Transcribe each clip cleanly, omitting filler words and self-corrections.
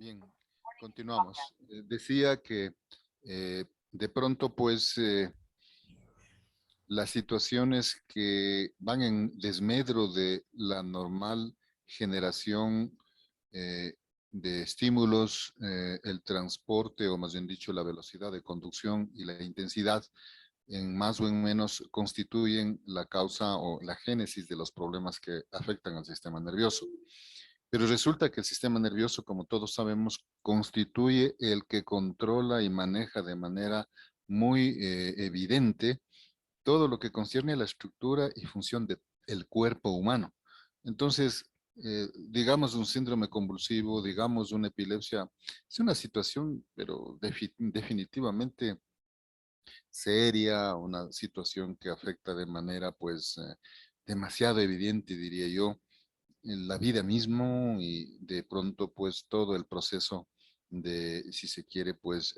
Bien, continuamos. Decía que de pronto, pues, las situaciones que van en desmedro de la normal generación eh, de estímulos, el transporte, o más bien dicho, la velocidad de conducción y la intensidad, en más o en menos, constituyen la causa o la génesis de los problemas que afectan al sistema nervioso. Pero resulta que el sistema nervioso, como todos sabemos, constituye el que controla y maneja de manera muy evidente todo lo que concierne a la estructura y función del cuerpo humano. Entonces, digamos un síndrome convulsivo, digamos una epilepsia, es una situación, pero definitivamente seria, una situación que afecta de manera, pues, demasiado evidente, diría yo, en la vida mismo y de pronto, pues, todo el proceso de, si se quiere, pues,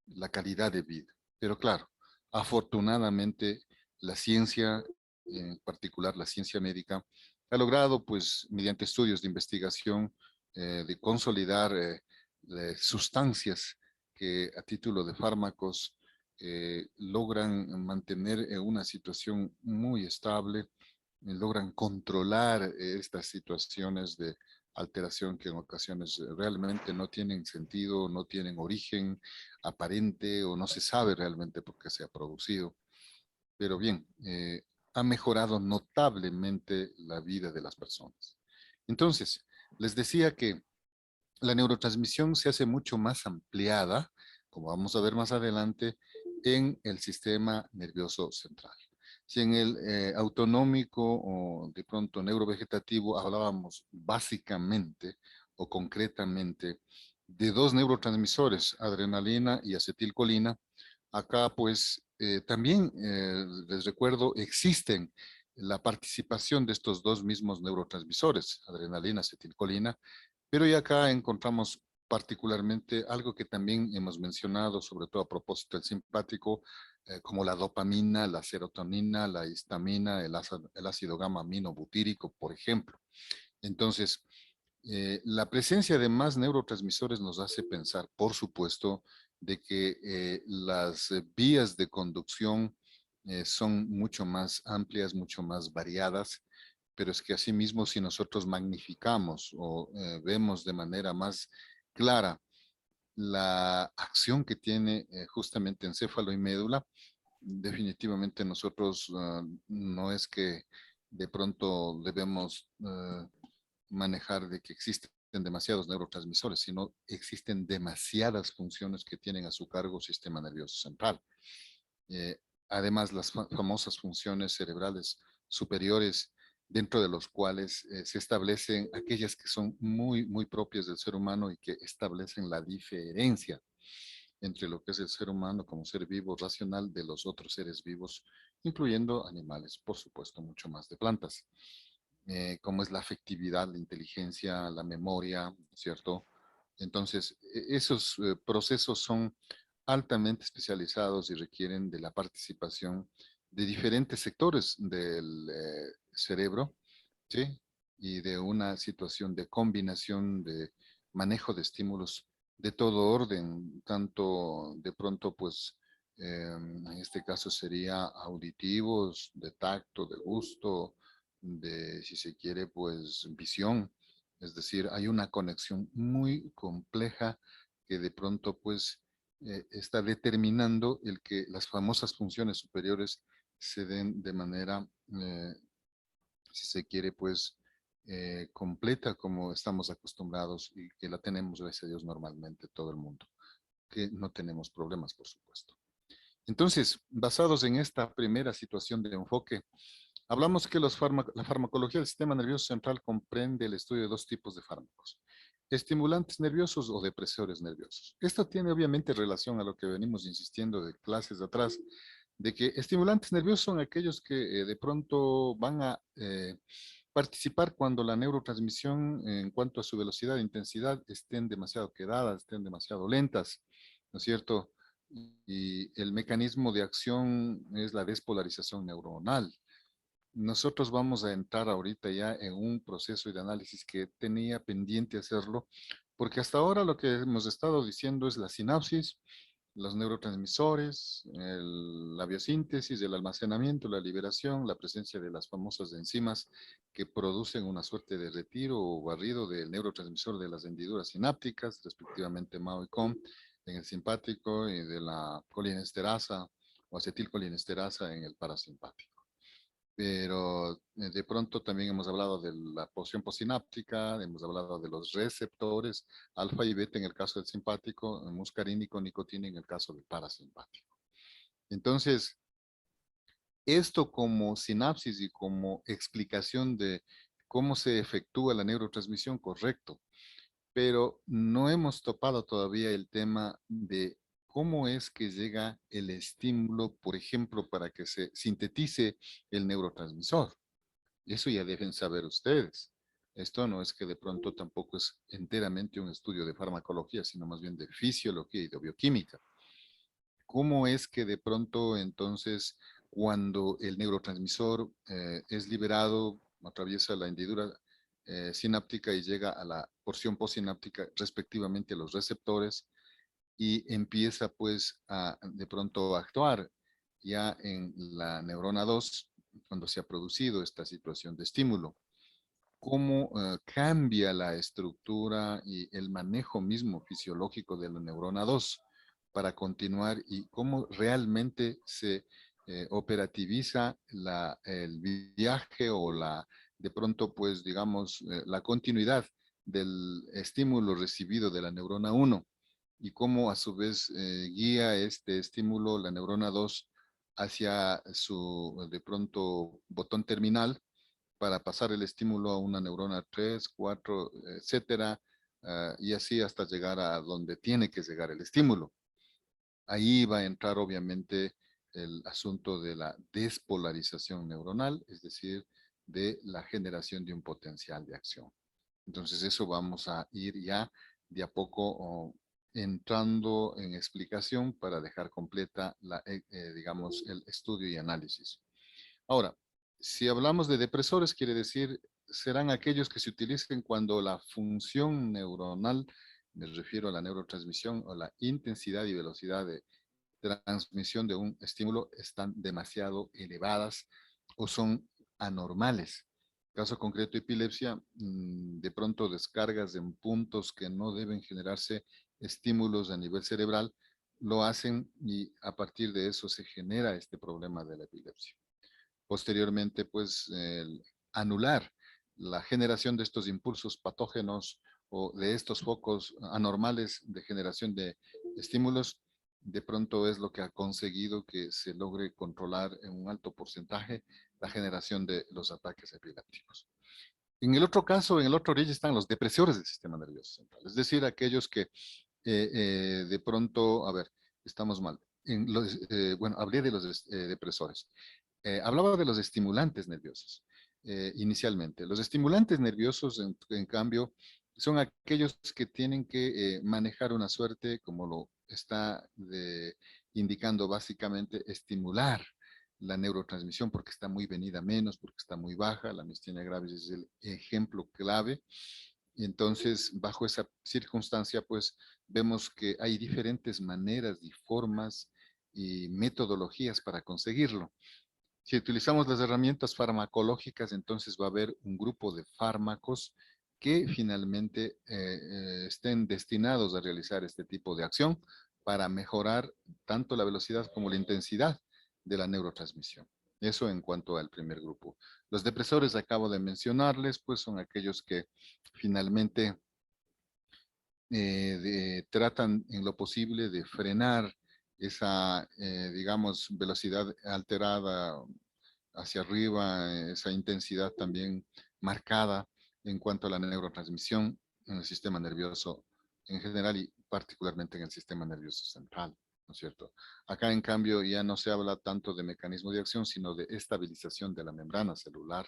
la calidad de vida. Pero claro, afortunadamente la ciencia, en particular la ciencia médica, ha logrado, pues, mediante estudios de investigación, de consolidar sustancias que a título de fármacos logran mantener una situación muy estable, logran controlar estas situaciones de alteración que en ocasiones realmente no tienen sentido, no tienen origen aparente o no se sabe realmente por qué se ha producido. Pero bien, ha mejorado notablemente la vida de las personas. Entonces, les decía que la neurotransmisión se hace mucho más ampliada, como vamos a ver más adelante, en el sistema nervioso central. Si en el autonómico o de pronto neurovegetativo hablábamos básicamente o concretamente de dos neurotransmisores, adrenalina y acetilcolina, acá pues también les recuerdo, existen la participación de estos dos mismos neurotransmisores, adrenalina, acetilcolina, pero y acá encontramos particularmente algo que también hemos mencionado, sobre todo a propósito del simpático, como la dopamina, la serotonina, la histamina, el ácido gamma aminobutírico, por ejemplo. Entonces, la presencia de más neurotransmisores nos hace pensar, por supuesto, de que las vías de conducción son mucho más amplias, mucho más variadas, pero es que asimismo si nosotros magnificamos o vemos de manera más clara la acción que tiene justamente encéfalo y médula, definitivamente nosotros no es que de pronto debemos manejar de que existen demasiados neurotransmisores, sino existen demasiadas funciones que tienen a su cargo el sistema nervioso central. Eh, Además, las famosas funciones cerebrales superiores, dentro de los cuales se establecen aquellas que son muy, muy propias del ser humano y que establecen la diferencia entre lo que es el ser humano como ser vivo racional de los otros seres vivos, incluyendo animales, por supuesto, mucho más de plantas, como es la afectividad, la inteligencia, la memoria, ¿cierto? Entonces, esos procesos son altamente especializados y requieren de la participación de diferentes sectores del cerebro, ¿sí? Y de una situación de combinación de manejo de estímulos de todo orden, tanto de pronto, pues, en este caso sería auditivos, de tacto, de gusto, de, si se quiere, pues, visión. Es decir, hay una conexión muy compleja que de pronto, pues, está determinando el que las famosas funciones superiores se den de manera, si se quiere, pues, completa como estamos acostumbrados y que la tenemos, gracias a Dios, normalmente todo el mundo, que no tenemos problemas, por supuesto. Entonces, basados en esta primera situación de enfoque, hablamos que la farmacología del sistema nervioso central comprende el estudio de dos tipos de fármacos: estimulantes nerviosos o depresores nerviosos. Esto tiene obviamente relación a lo que venimos insistiendo de clases de atrás, de que estimulantes nerviosos son aquellos que de pronto van a participar cuando la neurotransmisión en cuanto a su velocidad e intensidad estén demasiado quedadas, estén demasiado lentas, ¿no es cierto? Y el mecanismo de acción es la despolarización neuronal. Nosotros vamos a entrar ahorita ya en un proceso de análisis que tenía pendiente hacerlo, Porque hasta ahora lo que hemos estado diciendo es la sinapsis, los neurotransmisores, la biosíntesis, el almacenamiento, la liberación, la presencia de las famosas enzimas que producen una suerte de retiro o barrido del neurotransmisor de las hendiduras sinápticas, respectivamente MAO y COM, en el simpático y de la colinesterasa o acetilcolinesterasa en el parasimpático. Pero de pronto también hemos hablado de la porción posináptica, hemos hablado de los receptores alfa y beta en el caso del simpático, muscarínico, nicotina en el caso del parasimpático. Entonces, esto como sinapsis y como explicación de cómo se efectúa la neurotransmisión, correcto, pero no hemos topado todavía el tema de cómo es que llega el estímulo, por ejemplo, para que se sintetice el neurotransmisor. Eso ya deben saber ustedes. Esto no es que de pronto tampoco es enteramente un estudio de farmacología, sino más bien de fisiología y de bioquímica. ¿Cómo es que de pronto entonces cuando el neurotransmisor es liberado, atraviesa la hendidura sináptica y llega a la porción postsináptica, respectivamente a los receptores, y empieza pues a de pronto a actuar ya en la neurona 2 cuando se ha producido esta situación de estímulo? ¿Cómo cambia la estructura y el manejo mismo fisiológico de la neurona 2 para continuar y cómo realmente se operativiza el viaje o de pronto, pues, digamos, la continuidad del estímulo recibido de la neurona 1 y cómo a su vez guía este estímulo, la neurona 2, hacia su, de pronto, botón terminal para pasar el estímulo a una neurona 3, 4, etcétera, y así hasta llegar a donde tiene que llegar el estímulo. Ahí va a entrar obviamente el asunto de la despolarización neuronal, es decir, de la generación de un potencial de acción. Entonces eso vamos a ir ya de a poco entrando en explicación para dejar completa digamos, el estudio y análisis. Ahora, si hablamos de depresores, quiere decir, serán aquellos que se utilicen cuando la función neuronal, me refiero a la neurotransmisión o la intensidad y velocidad de transmisión de un estímulo, están demasiado elevadas o son anormales. Caso concreto, epilepsia, de pronto descargas en puntos que no deben generarse estímulos a nivel cerebral, lo hacen y a partir de eso se genera este problema de la epilepsia. Posteriormente, pues, anular la generación de estos impulsos patógenos o de estos focos anormales de generación de estímulos, de pronto es lo que ha conseguido que se logre controlar en un alto porcentaje la generación de los ataques epilépticos. En el otro caso, en el otro orilla están los depresores del sistema nervioso central, es decir, aquellos que de pronto, a ver, estamos mal. Bueno, hablé de los depresores. Hablaba de los estimulantes nerviosos inicialmente. Los estimulantes nerviosos, en cambio, son aquellos que tienen que manejar una suerte, como lo está indicando básicamente, estimular la neurotransmisión porque está muy venida menos, porque está muy baja. La miastenia gravis es el ejemplo clave. Y entonces, bajo esa circunstancia, pues vemos que hay diferentes maneras y formas y metodologías para conseguirlo. Si utilizamos las herramientas farmacológicas, entonces va a haber un grupo de fármacos que finalmente estén destinados a realizar este tipo de acción para mejorar tanto la velocidad como la intensidad de la neurotransmisión. Eso en cuanto al primer grupo. Los depresores, acabo de mencionarles, pues son aquellos que finalmente tratan en lo posible de frenar esa, digamos, velocidad alterada hacia arriba, esa intensidad también marcada en cuanto a la neurotransmisión en el sistema nervioso en general y particularmente en el sistema nervioso central, ¿no es cierto? Acá, en cambio, ya no se habla tanto de mecanismo de acción, sino de estabilización de la membrana celular.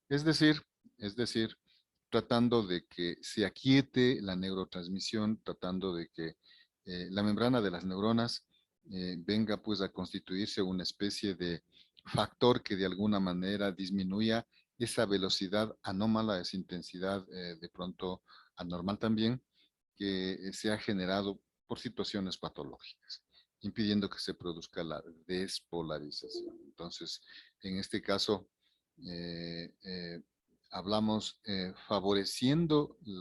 Es decir, es decir, tratando de que se aquiete la neurotransmisión, tratando de que la membrana de las neuronas venga pues a constituirse una especie de factor que de alguna manera disminuya esa velocidad anómala, esa intensidad de pronto anormal también, que se ha generado por situaciones patológicas, impidiendo que se produzca la despolarización. Entonces, en este caso, eh, eh, hablamos favoreciendo de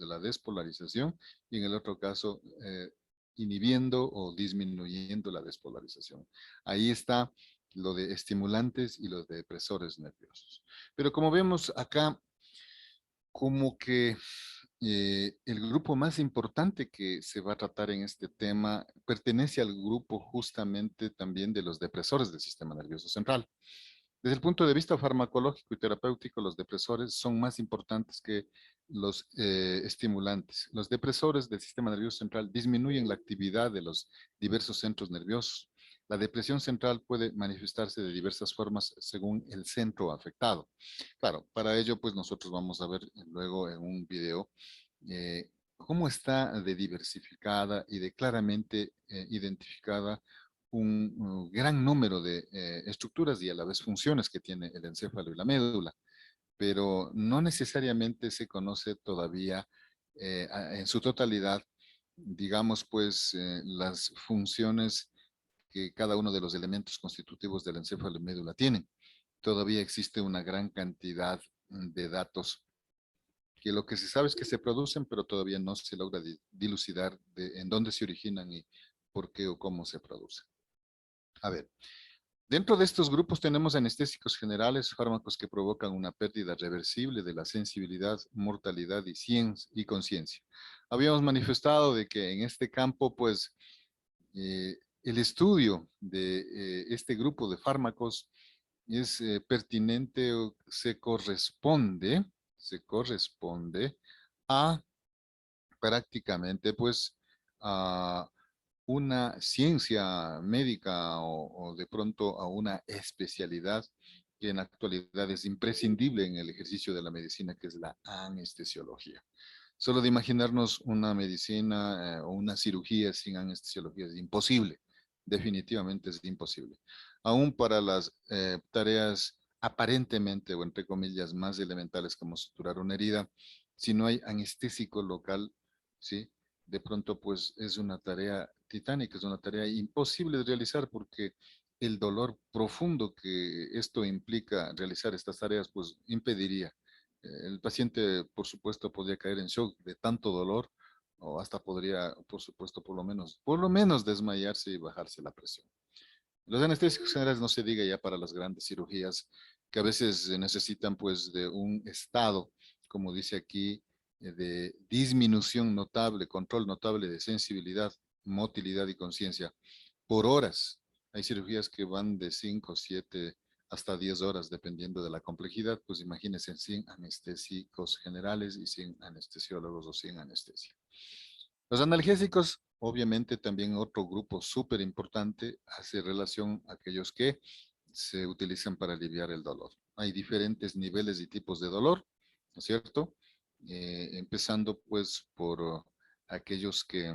la despolarización y en el otro caso, inhibiendo o disminuyendo la despolarización. Ahí está lo de estimulantes y los de depresores nerviosos. Pero como vemos acá, como que el grupo más importante que se va a tratar en este tema pertenece al grupo justamente también de los depresores del sistema nervioso central. Desde el punto de vista farmacológico y terapéutico, los depresores son más importantes que los estimulantes. Los depresores del sistema nervioso central disminuyen la actividad de los diversos centros nerviosos. La depresión central puede manifestarse de diversas formas según el centro afectado. Claro, para ello, pues nosotros vamos a ver luego en un video cómo está de diversificada y de claramente identificada un gran número de estructuras y a la vez funciones que tiene el encéfalo y la médula, pero no necesariamente se conoce todavía en su totalidad, digamos, pues las funciones que cada uno de los elementos constitutivos del encéfalo y médula tienen. Todavía existe una gran cantidad de datos que lo que se sabe es que se producen, pero todavía no se logra dilucidar en dónde se originan y por qué o cómo se producen. A ver, dentro de estos grupos tenemos anestésicos generales, fármacos que provocan una pérdida reversible de la sensibilidad, mortalidad y conciencia. Habíamos manifestado de que en este campo, pues, el estudio de este grupo de fármacos es pertinente o se corresponde a prácticamente, pues, a una ciencia médica o de pronto a una especialidad que en la actualidad es imprescindible en el ejercicio de la medicina, que es la anestesiología. Solo de imaginarnos una medicina o una cirugía sin anestesiología es imposible, definitivamente es imposible. Aún para las tareas aparentemente o entre comillas más elementales como suturar una herida, si no hay anestésico local, ¿sí? De pronto pues es una tarea titánica, es una tarea imposible de realizar porque el dolor profundo que esto implica realizar estas tareas pues impediría. El paciente, por supuesto, podría caer en shock de tanto dolor o hasta podría, por supuesto, por lo menos desmayarse y bajarse la presión. Los anestésicos generales no se diga ya para las grandes cirugías que a veces necesitan pues de un estado, como dice aquí, de disminución notable, control notable de sensibilidad, motilidad y conciencia por horas. Hay cirugías que van de 5, 7 hasta 10 horas, dependiendo de la complejidad. Pues imagínense sin anestésicos generales y sin anestesiólogos o sin anestesia. Los analgésicos, obviamente, también otro grupo súper importante, hace relación a aquellos que se utilizan para aliviar el dolor. Hay diferentes niveles y tipos de dolor, ¿no es cierto? Empezando pues por aquellos que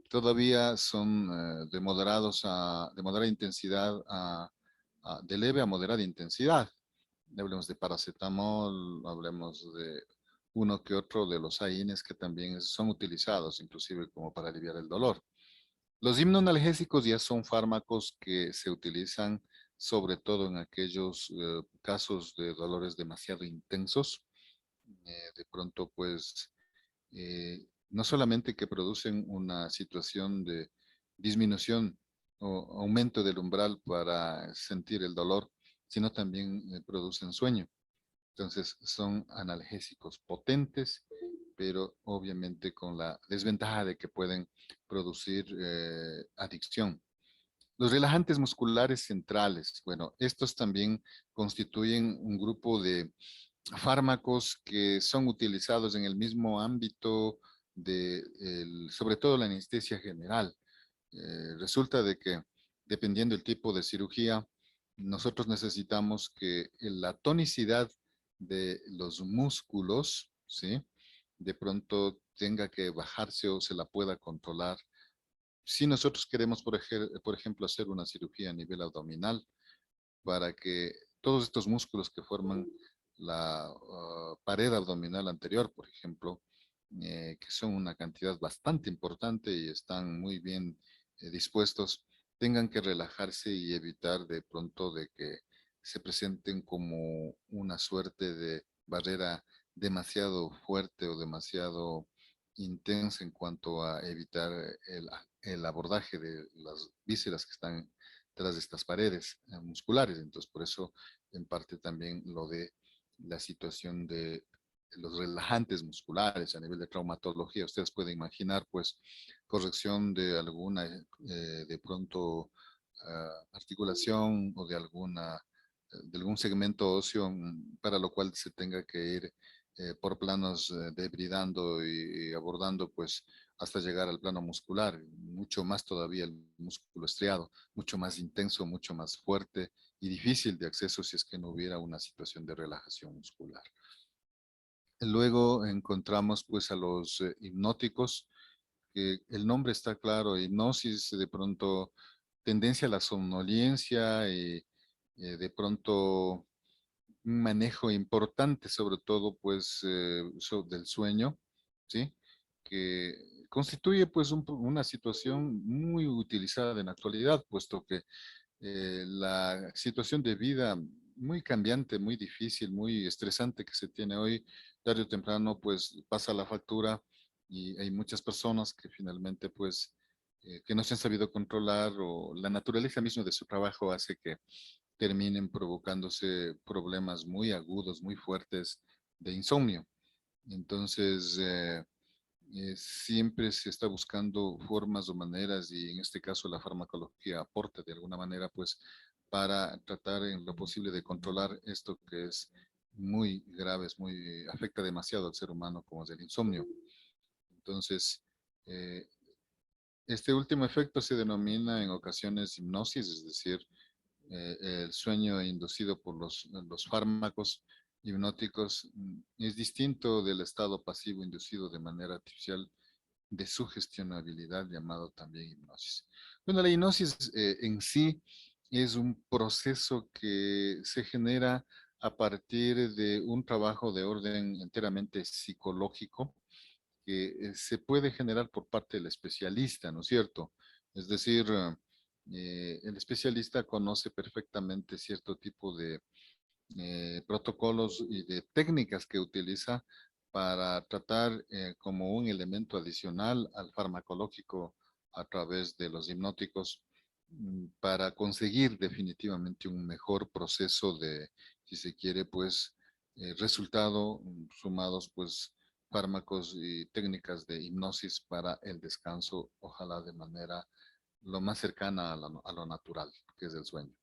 todavía son de moderada intensidad de leve a moderada intensidad. Hablemos de paracetamol, hablemos de uno que otro de los AINES que también son utilizados inclusive como para aliviar el dolor. Los hipnoanalgésicos ya son fármacos que se utilizan sobre todo en aquellos casos de dolores demasiado intensos. De pronto, pues, no solamente que producen una situación de disminución o aumento del umbral para sentir el dolor, sino también producen sueño. Entonces son analgésicos potentes, pero obviamente con la desventaja de que pueden producir adicción. Los relajantes musculares centrales, bueno, estos también constituyen un grupo de fármacos que son utilizados en el mismo ámbito de, sobre todo la anestesia general. Resulta de que dependiendo del tipo de cirugía, nosotros necesitamos que la tonicidad de los músculos, ¿sí? De pronto tenga que bajarse o se la pueda controlar. Si nosotros queremos, por ejemplo, hacer una cirugía a nivel abdominal para que todos estos músculos que forman la pared abdominal anterior, por ejemplo, que son una cantidad bastante importante y están muy bien dispuestos, tengan que relajarse y evitar de pronto de que se presenten como una suerte de barrera demasiado fuerte o demasiado intensa en cuanto a evitar el abordaje de las vísceras que están tras de estas paredes musculares. Entonces, por eso, en parte también lo de la situación de los relajantes musculares a nivel de traumatología. Ustedes pueden imaginar, pues, corrección de alguna, de pronto, articulación o de algún segmento óseo para lo cual se tenga que ir por planos debridando y abordando, pues, hasta llegar al plano muscular, mucho más todavía el músculo estriado, mucho más intenso, mucho más fuerte y difícil de acceso si es que no hubiera una situación de relajación muscular. Luego encontramos pues a los hipnóticos, que el nombre está claro, hipnosis, de pronto tendencia a la somnolencia y de pronto un manejo importante, sobre todo pues del sueño, ¿sí? Que constituye pues una situación muy utilizada en la actualidad, puesto que la situación de vida muy cambiante, muy difícil, muy estresante que se tiene hoy, tarde o temprano, pues pasa la factura y hay muchas personas que finalmente, pues, que no se han sabido controlar o la naturaleza misma de su trabajo hace que terminen provocándose problemas muy agudos, muy fuertes de insomnio. Entonces, siempre se está buscando formas o maneras y en este caso la farmacología aporta de alguna manera pues para tratar en lo posible de controlar esto que es muy grave, afecta demasiado al ser humano como es el insomnio. Entonces, eh, este último efecto se denomina en ocasiones hipnosis, es decir, el sueño inducido por los fármacos hipnóticos es distinto del estado pasivo inducido de manera artificial de sugestionabilidad llamado también hipnosis. Bueno, la hipnosis en sí es un proceso que se genera a partir de un trabajo de orden enteramente psicológico que se puede generar por parte del especialista, ¿no es cierto? Es decir, el especialista conoce perfectamente cierto tipo de protocolos y de técnicas que utiliza para tratar como un elemento adicional al farmacológico a través de los hipnóticos para conseguir definitivamente un mejor proceso de, si se quiere, pues resultado sumados pues fármacos y técnicas de hipnosis para el descanso, ojalá de manera lo más cercana a lo natural, que es el sueño.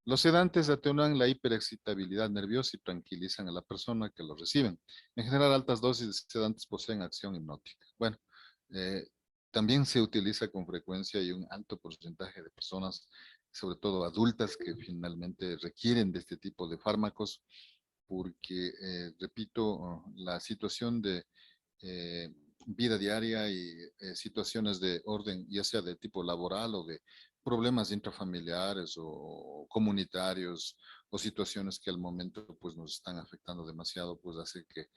Los sedantes atenuan la hiperexcitabilidad nerviosa y tranquilizan a la persona que los reciben. En general, altas dosis de sedantes poseen acción hipnótica. Bueno, eh, también se utiliza con frecuencia y un alto porcentaje de personas, sobre todo adultas, que finalmente requieren de este tipo de fármacos porque, repito, la situación de eh, vida diaria y situaciones de orden, ya sea de tipo laboral o de problemas intrafamiliares o comunitarios o situaciones que al momento pues nos están afectando demasiado, pues hace que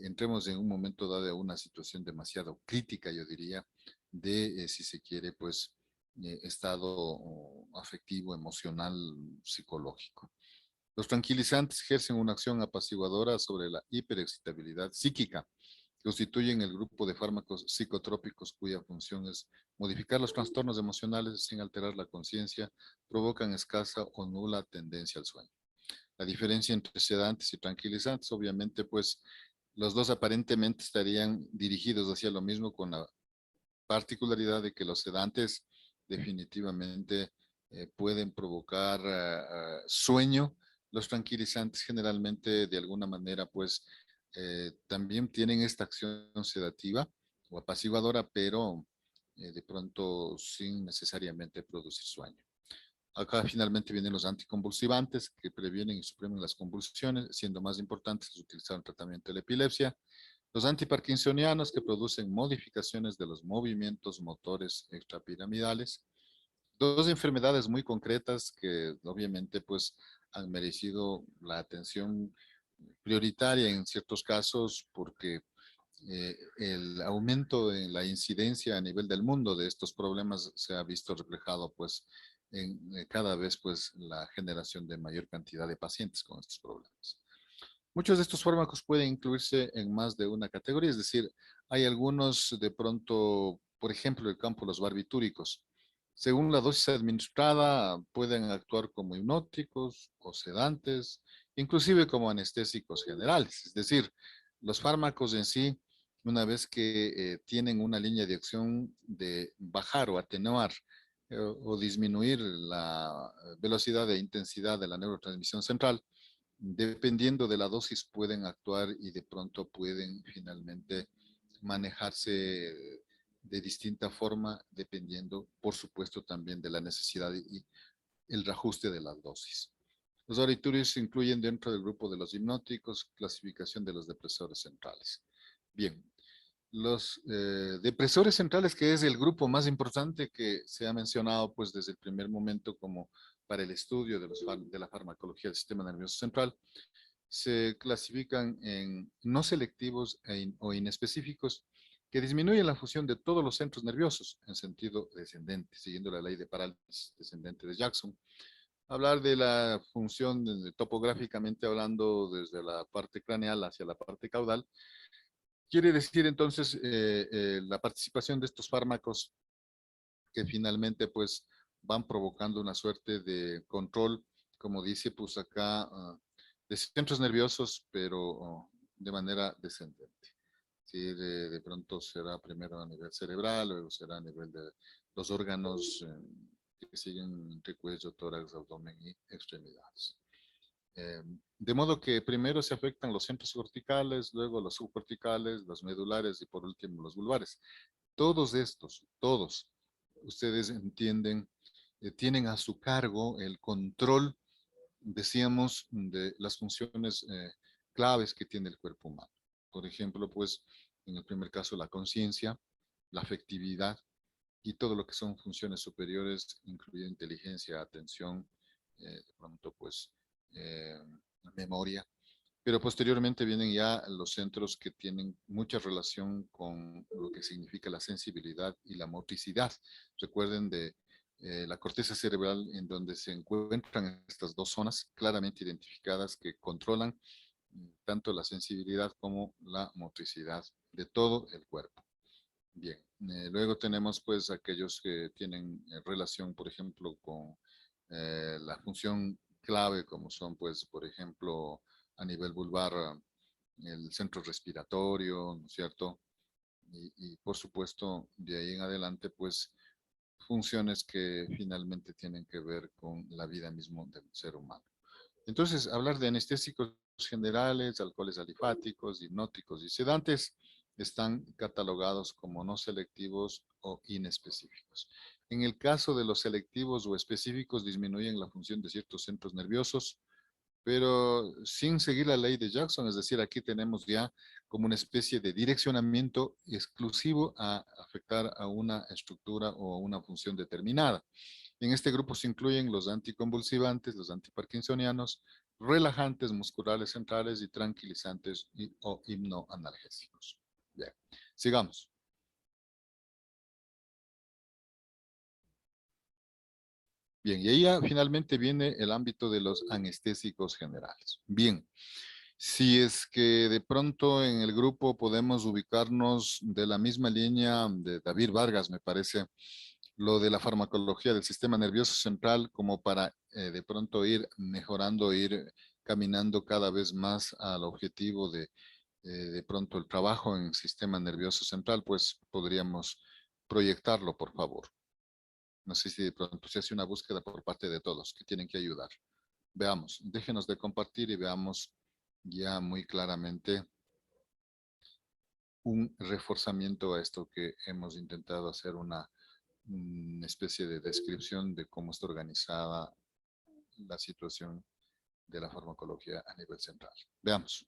entremos en un momento dado a una situación demasiado crítica, yo diría, de, si se quiere, pues estado afectivo, emocional, psicológico. Los tranquilizantes ejercen una acción apaciguadora sobre la hiperexcitabilidad psíquica. Constituyen el grupo de fármacos psicotrópicos cuya función es modificar los trastornos emocionales sin alterar la conciencia, provocan escasa o nula tendencia al sueño. La diferencia entre sedantes y tranquilizantes, obviamente, pues los dos aparentemente estarían dirigidos hacia lo mismo con la particularidad de que los sedantes definitivamente pueden provocar sueño. Los tranquilizantes generalmente de alguna manera pues también tienen esta acción sedativa o apaciguadora, pero de pronto sin necesariamente producir sueño. Acá finalmente vienen los anticonvulsivantes que previenen y suprimen las convulsiones, siendo más importantes utilizar un tratamiento de la epilepsia. Los antiparkinsonianos que producen modificaciones de los movimientos motores extrapiramidales. Dos enfermedades muy concretas que obviamente pues han merecido la atención prioritaria en ciertos casos porque el aumento en la incidencia a nivel del mundo de estos problemas se ha visto reflejado pues en cada vez pues la generación de mayor cantidad de pacientes con estos problemas. Muchos de estos fármacos pueden incluirse en más de una categoría, es decir, hay algunos de pronto, por ejemplo, el campo de los barbitúricos. Según la dosis administrada, pueden actuar como hipnóticos o sedantes, inclusive como anestésicos generales. Es decir, los fármacos en sí, una vez que tienen una línea de acción de bajar o atenuar o disminuir la velocidad e intensidad de la neurotransmisión central, dependiendo de la dosis pueden actuar y de pronto pueden finalmente manejarse de distinta forma, dependiendo, por supuesto, también de la necesidad y el reajuste de las dosis. Los barbitúricos se incluyen dentro del grupo de los hipnóticos, clasificación de los depresores centrales. Bien, los depresores centrales, que es el grupo más importante que se ha mencionado pues desde el primer momento como para el estudio de la farmacología del sistema nervioso central, se clasifican en no selectivos o inespecíficos que disminuyen la función de todos los centros nerviosos en sentido descendente, siguiendo la ley de parálisis descendente de Jackson. Hablar de la función topográficamente hablando desde la parte craneal hacia la parte caudal, quiere decir entonces la participación de estos fármacos que finalmente pues van provocando una suerte de control, como dice pues acá, de centros nerviosos, pero de manera descendente. Sí, de pronto será primero a nivel cerebral, luego será a nivel de los órganos que siguen entre cuello, tórax, abdomen y extremidades. De modo que primero se afectan los centros corticales, luego los subcorticales, los medulares y por último los vulvares. Todos estos, todos, ustedes entienden, tienen a su cargo el control, decíamos, de las funciones claves que tiene el cuerpo humano. Por ejemplo, pues, en el primer caso, la conciencia, la afectividad y todo lo que son funciones superiores, incluyendo inteligencia, atención, de pronto, pues, eh, memoria, pero posteriormente vienen ya los centros que tienen mucha relación con lo que significa la sensibilidad y la motricidad. Recuerden de la corteza cerebral en donde se encuentran estas dos zonas claramente identificadas que controlan tanto la sensibilidad como la motricidad de todo el cuerpo. Bien, luego tenemos pues aquellos que tienen relación, por ejemplo, con la función clave, como son pues, por ejemplo, a nivel vulvar, el centro respiratorio, ¿no es cierto? Y por supuesto, de ahí en adelante, pues, funciones que finalmente tienen que ver con la vida mismo del ser humano. Entonces, hablar de anestésicos generales, alcoholes alifáticos, hipnóticos y sedantes están catalogados como no selectivos o inespecíficos. En el caso de los selectivos o específicos, disminuyen la función de ciertos centros nerviosos, pero sin seguir la ley de Jackson, es decir, aquí tenemos ya como una especie de direccionamiento exclusivo a afectar a una estructura o a una función determinada. En este grupo se incluyen los anticonvulsivantes, los antiparkinsonianos, relajantes musculares centrales y tranquilizantes o hipnoanalgésicos. Bien, sigamos. Bien, y ahí ya finalmente viene el ámbito de los anestésicos generales. Bien, si es que de pronto en el grupo podemos ubicarnos de la misma línea de David Vargas, me parece, lo de la farmacología del sistema nervioso central como para de pronto ir mejorando, ir caminando cada vez más al objetivo de pronto el trabajo en el sistema nervioso central, pues podríamos proyectarlo, por favor. No sé si de pronto se hace una búsqueda por parte de todos que tienen que ayudar. Veamos, déjenos de compartir y veamos ya muy claramente un reforzamiento a esto que hemos intentado hacer una especie de descripción de cómo está organizada la situación de la farmacología a nivel central. Veamos.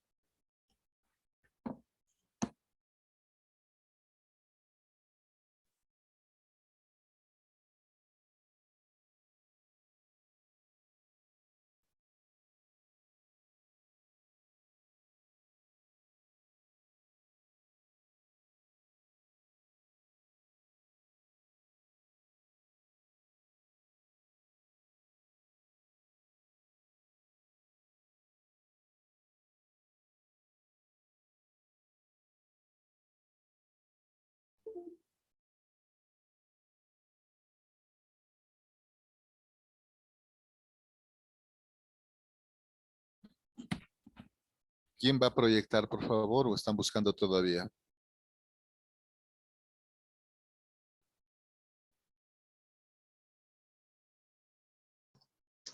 ¿Quién va a proyectar, por favor, o están buscando todavía?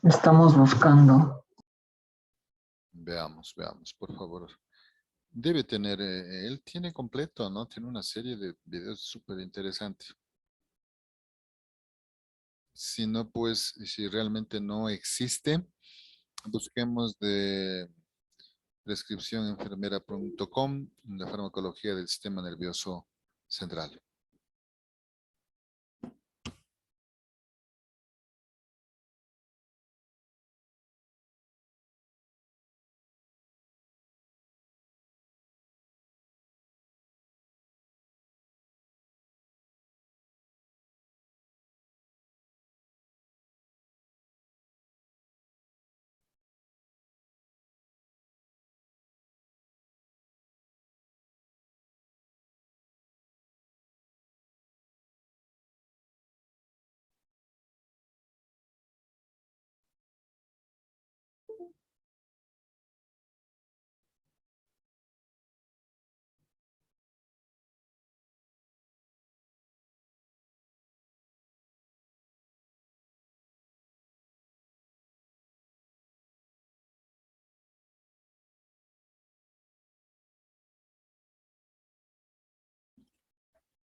Estamos buscando. Veamos, por favor. Debe tener, él tiene completo, ¿no? Tiene una serie de videos súper interesantes. Si no, pues, si realmente no existe, busquemos de prescripciónenfermera.com, la farmacología del sistema nervioso central.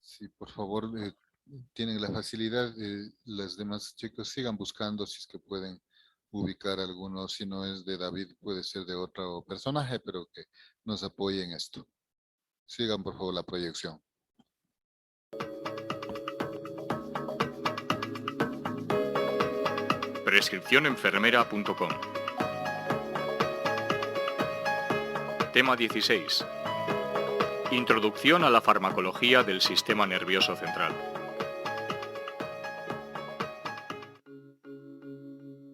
Sí, por favor, tienen la facilidad, los demás chicos sigan buscando si es que pueden ubicar alguno, si no es de David, puede ser de otro personaje, pero que nos apoye en esto. Sigan, por favor, la proyección. Prescripciónenfermera.com. Tema 16. Introducción a la farmacología del sistema nervioso central.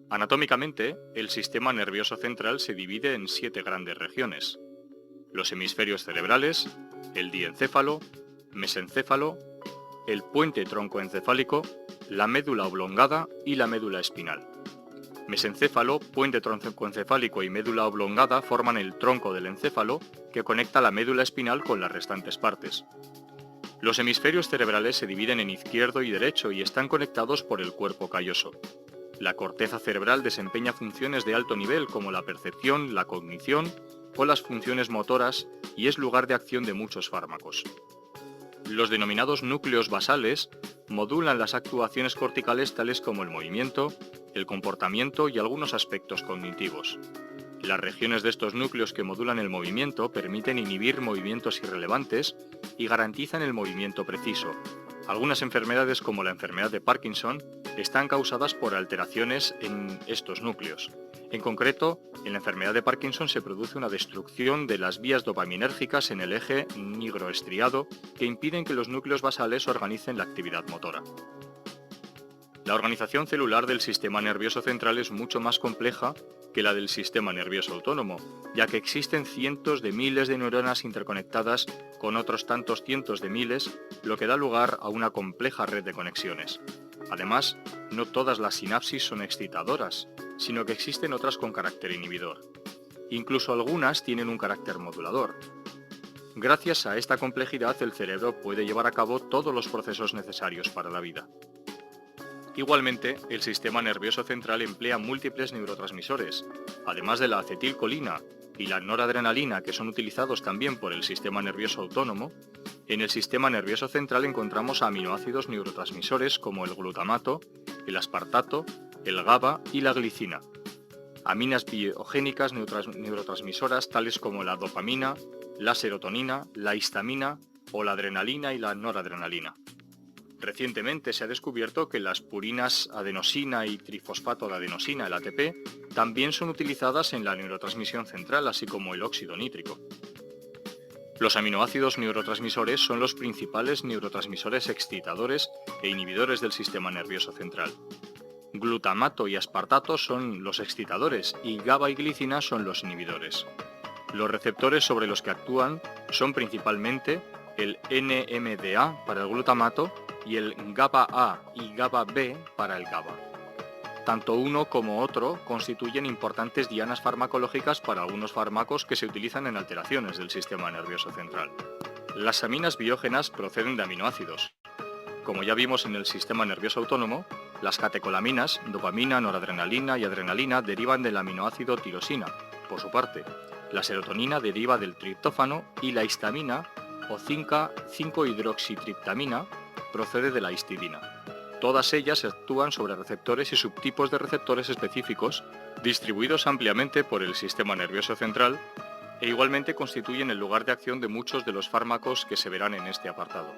Anatómicamente, el sistema nervioso central se divide en 7 grandes regiones: los hemisferios cerebrales, el diencéfalo, mesencéfalo, el puente troncoencefálico, la médula oblongada y la médula espinal. Mesencéfalo, puente troncoencefálico y médula oblongada forman el tronco del encéfalo que conecta la médula espinal con las restantes partes. Los hemisferios cerebrales se dividen en izquierdo y derecho y están conectados por el cuerpo calloso. La corteza cerebral desempeña funciones de alto nivel como la percepción, la cognición o las funciones motoras y es lugar de acción de muchos fármacos. Los denominados núcleos basales modulan las actuaciones corticales tales como el movimiento, el comportamiento y algunos aspectos cognitivos. Las regiones de estos núcleos que modulan el movimiento permiten inhibir movimientos irrelevantes y garantizan el movimiento preciso. Algunas enfermedades, como la enfermedad de Parkinson, están causadas por alteraciones en estos núcleos. En concreto, en la enfermedad de Parkinson se produce una destrucción de las vías dopaminérgicas en el eje nigroestriado que impiden que los núcleos basales organicen la actividad motora. La organización celular del sistema nervioso central es mucho más compleja que la del sistema nervioso autónomo, ya que existen cientos de miles de neuronas interconectadas con otros tantos cientos de miles, lo que da lugar a una compleja red de conexiones. Además, no todas las sinapsis son excitadoras, sino que existen otras con carácter inhibidor. Incluso algunas tienen un carácter modulador. Gracias a esta complejidad, el cerebro puede llevar a cabo todos los procesos necesarios para la vida. Igualmente, el sistema nervioso central emplea múltiples neurotransmisores, además de la acetilcolina y la noradrenalina, que son utilizados también por el sistema nervioso autónomo. En el sistema nervioso central encontramos aminoácidos neurotransmisores como el glutamato, el aspartato, el GABA y la glicina. Aminas biogénicas neurotransmisoras tales como la dopamina, la serotonina, la histamina o la adrenalina y la noradrenalina. Recientemente se ha descubierto que las purinas adenosina y trifosfato de adenosina, el ATP, también son utilizadas en la neurotransmisión central, así como el óxido nítrico. Los aminoácidos neurotransmisores son los principales neurotransmisores excitadores e inhibidores del sistema nervioso central. Glutamato y aspartato son los excitadores y GABA y glicina son los inhibidores. Los receptores sobre los que actúan son principalmente el NMDA para el glutamato y el GABA-A y GABA-B para el GABA. Tanto uno como otro constituyen importantes dianas farmacológicas para algunos fármacos que se utilizan en alteraciones del sistema nervioso central. Las aminas biógenas proceden de aminoácidos. Como ya vimos en el sistema nervioso autónomo, las catecolaminas, dopamina, noradrenalina y adrenalina derivan del aminoácido tirosina. Por su parte, la serotonina deriva del triptófano y la histamina o 5-hidroxitriptamina procede de la histidina. Todas ellas actúan sobre receptores y subtipos de receptores específicos distribuidos ampliamente por el sistema nervioso central e igualmente constituyen el lugar de acción de muchos de los fármacos que se verán en este apartado.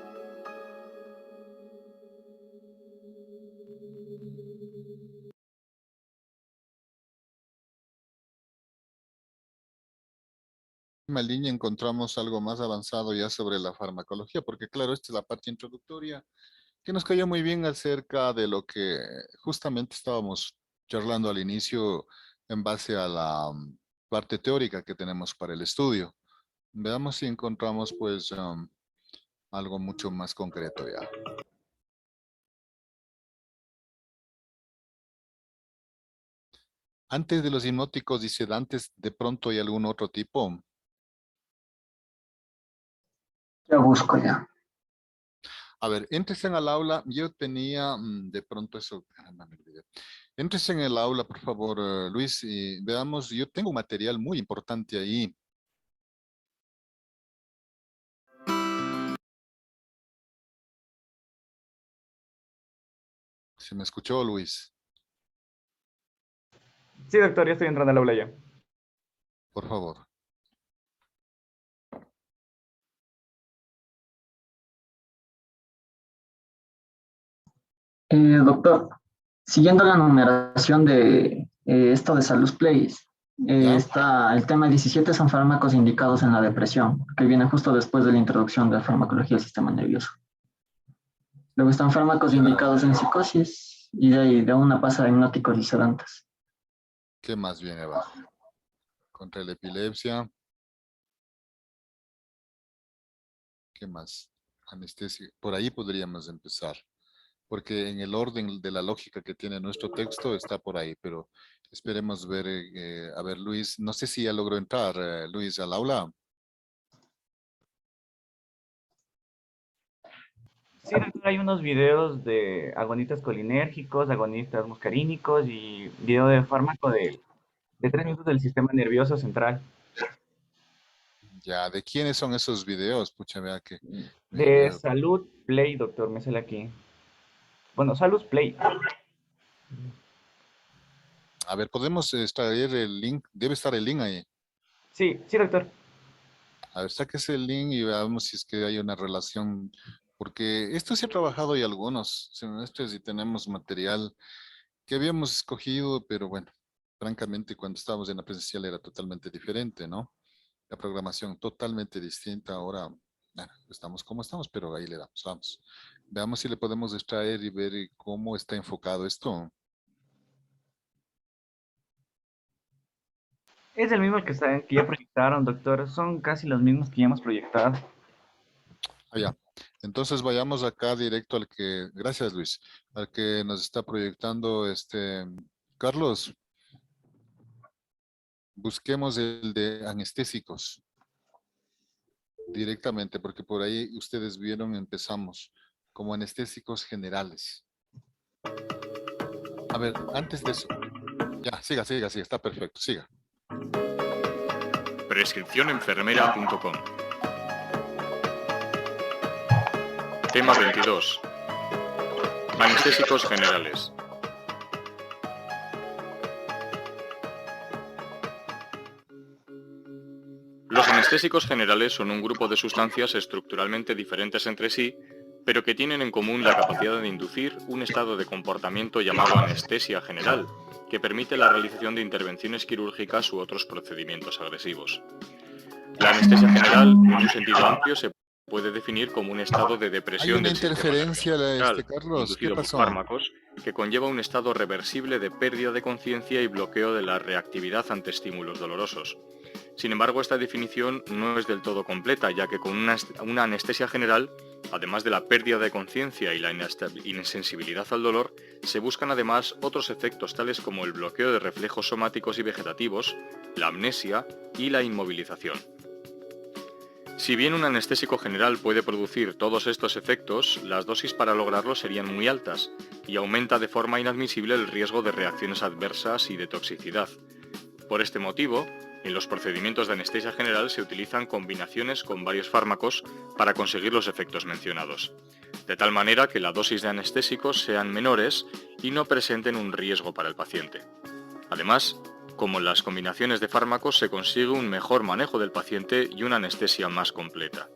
En la línea encontramos algo más avanzado ya sobre la farmacología, porque claro, esta es la parte introductoria que nos cayó muy bien acerca de lo que justamente estábamos charlando al inicio en base a la parte teórica que tenemos para el estudio. Veamos si encontramos pues algo mucho más concreto ya. Antes de los hipnóticos y sedantes, ¿de pronto hay algún otro tipo? Ya busco ya. A ver, entresen al aula. Yo tenía de pronto eso. No me olvidé. Entresen en el aula, por favor, Luis, y veamos. Yo tengo un material muy importante ahí. ¿Se me escuchó, Luis? Sí, doctor, ya estoy entrando al aula ya. Por favor. Doctor, siguiendo la numeración de esto de Salus Plays, ¿Ya? está el tema 17 son fármacos indicados en la depresión, que viene justo después de la introducción de la farmacología del sistema nervioso. Luego están fármacos indicados en psicosis y de ahí de una pasa a hipnóticos y sedantes. ¿Qué más viene abajo? Contra la epilepsia. ¿Qué más? Anestesia. Por ahí podríamos empezar. Porque en el orden de la lógica que tiene nuestro texto está por ahí, pero esperemos ver, a ver, Luis, no sé si ya logró entrar, Luis, al aula. Sí, doctor, hay unos videos de agonistas colinérgicos, agonistas muscarínicos y video de fármaco de 3 minutos del sistema nervioso central. Ya, ¿de quiénes son esos videos? Pucha, vea que De Salud Play, doctor, me sale aquí. Bueno, Salud Play. a ver, podemos extraer el link, debe estar el link ahí. Sí, sí, doctor. A ver, sáquese el link y veamos si es que hay una relación, porque esto se ha trabajado y algunos semestres y tenemos material que habíamos escogido, pero bueno, francamente cuando estábamos en la presencial era totalmente diferente, ¿no? La programación totalmente distinta. Ahora, bueno, estamos como estamos, pero ahí le damos, vamos. Veamos si le podemos extraer y ver cómo está enfocado esto. Es el mismo que ya proyectaron, doctor. Son casi los mismos que ya hemos proyectado. Allá. Entonces vayamos acá directo al que, gracias Luis, al que nos está proyectando Carlos. Busquemos el de anestésicos directamente, porque por ahí ustedes vieron, empezamos como anestésicos generales. A ver, antes de eso, ya, siga, está perfecto, siga. Prescripcionenfermera.com. Tema 22. Anestésicos generales. Los anestésicos generales son un grupo de sustancias estructuralmente diferentes entre sí, pero que tienen en común la capacidad de inducir un estado de comportamiento llamado anestesia general, que permite la realización de intervenciones quirúrgicas u otros procedimientos agresivos. La anestesia general, en un sentido amplio, se puede definir como un estado de depresión del sistema interferencia, nervioso Carlos, ¿qué inducido por pasó? fármacos, que conlleva un estado reversible de pérdida de conciencia y bloqueo de la reactividad ante estímulos dolorosos. Sin embargo, esta definición no es del todo completa, ya que con una anestesia general, además de la pérdida de conciencia y la insensibilidad al dolor, se buscan además otros efectos tales como el bloqueo de reflejos somáticos y vegetativos, la amnesia y la inmovilización. Si bien un anestésico general puede producir todos estos efectos, las dosis para lograrlo serían muy altas y aumenta de forma inadmisible el riesgo de reacciones adversas y de toxicidad. Por este motivo, en los procedimientos de anestesia general se utilizan combinaciones con varios fármacos para conseguir los efectos mencionados, de tal manera que la dosis de anestésicos sean menores y no presenten un riesgo para el paciente. Además, como en las combinaciones de fármacos se consigue un mejor manejo del paciente y una anestesia más completa.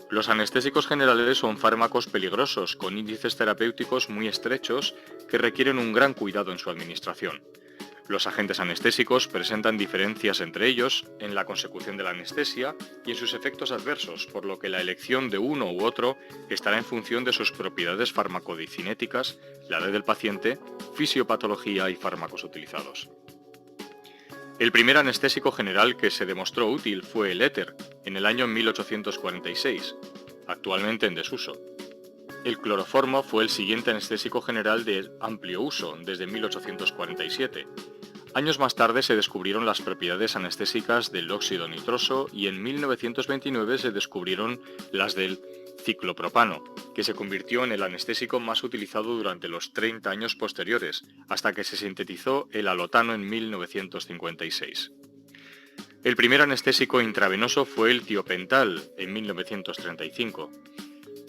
Los anestésicos generales son fármacos peligrosos con índices terapéuticos muy estrechos que requieren un gran cuidado en su administración. Los agentes anestésicos presentan diferencias entre ellos en la consecución de la anestesia y en sus efectos adversos, por lo que la elección de uno u otro estará en función de sus propiedades farmacodicinéticas, la edad del paciente, fisiopatología y fármacos utilizados. El primer anestésico general que se demostró útil fue el éter, en el año 1846, actualmente en desuso. El cloroformo fue el siguiente anestésico general de amplio uso, desde 1847. Años más tarde se descubrieron las propiedades anestésicas del óxido nitroso y en 1929 se descubrieron las del ciclopropano, que se convirtió en el anestésico más utilizado durante los 30 años posteriores, hasta que se sintetizó el alotano en 1956. El primer anestésico intravenoso fue el tiopental, en 1935.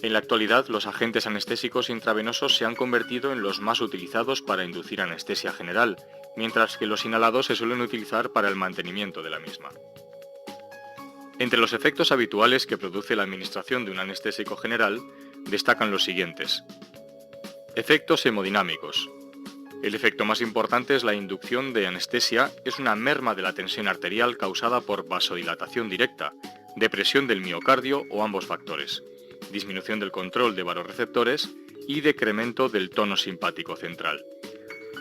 En la actualidad, los agentes anestésicos intravenosos se han convertido en los más utilizados para inducir anestesia general, mientras que los inhalados se suelen utilizar para el mantenimiento de la misma. Entre los efectos habituales que produce la administración de un anestésico general, destacan los siguientes. Efectos hemodinámicos. El efecto más importante es la inducción de anestesia, es una merma de la tensión arterial causada por vasodilatación directa, depresión del miocardio o ambos factores, disminución del control de vasoreceptores y decremento del tono simpático central.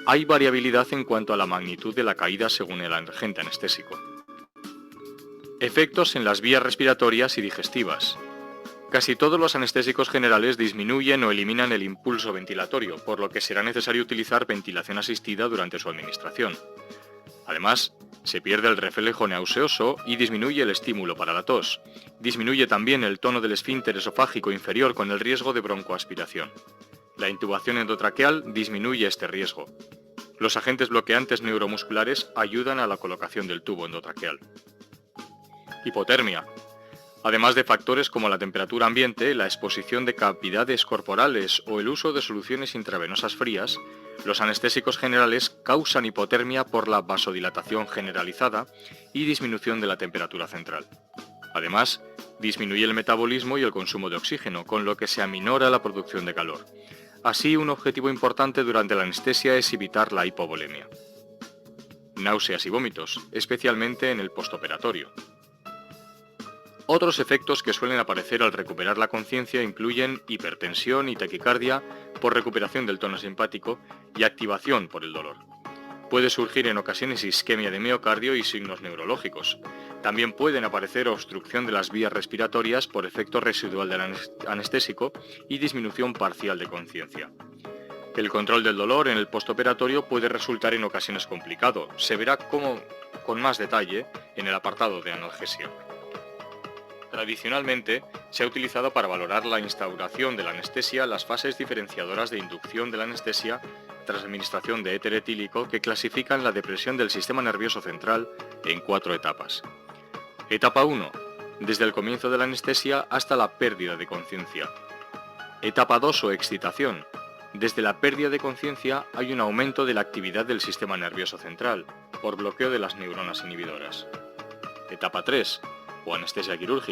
Hay variabilidad en cuanto a la magnitud de la caída según el agente anestésico. Efectos en las vías respiratorias y digestivas. Casi todos los anestésicos generales disminuyen o eliminan el impulso ventilatorio, por lo que será necesario utilizar ventilación asistida durante su administración. Además, se pierde el reflejo nauseoso y disminuye el estímulo para la tos. Disminuye también el tono del esfínter esofágico inferior con el riesgo de broncoaspiración. La intubación endotraqueal disminuye este riesgo. Los agentes bloqueantes neuromusculares ayudan a la colocación del tubo endotraqueal. Hipotermia. Además de factores como la temperatura ambiente, la exposición de cavidades corporales o el uso de soluciones intravenosas frías, los anestésicos generales causan hipotermia por la vasodilatación generalizada y disminución de la temperatura central. Además, disminuye el metabolismo y el consumo de oxígeno, con lo que se aminora la producción de calor. Así, un objetivo importante durante la anestesia es evitar la hipovolemia. Náuseas y vómitos, especialmente en el postoperatorio. Otros efectos que suelen aparecer al recuperar la conciencia incluyen hipertensión y taquicardia por recuperación del tono simpático y activación por el dolor. Puede surgir en ocasiones isquemia de miocardio y signos neurológicos. También pueden aparecer obstrucción de las vías respiratorias por efecto residual del anestésico y disminución parcial de conciencia. El control del dolor en el postoperatorio puede resultar en ocasiones complicado. Se verá con más detalle en el apartado de analgesia. Tradicionalmente, se ha utilizado para valorar la instauración de la anestesia las fases diferenciadoras de inducción de la anestesia tras administración de éter etílico que clasifican la depresión del sistema nervioso central en 4 etapas. Etapa 1. Desde el comienzo de la anestesia hasta la pérdida de conciencia. Etapa 2 o excitación. Desde la pérdida de conciencia hay un aumento de la actividad del sistema nervioso central por bloqueo de las neuronas inhibidoras. Etapa 3 o anestesia quirúrgica.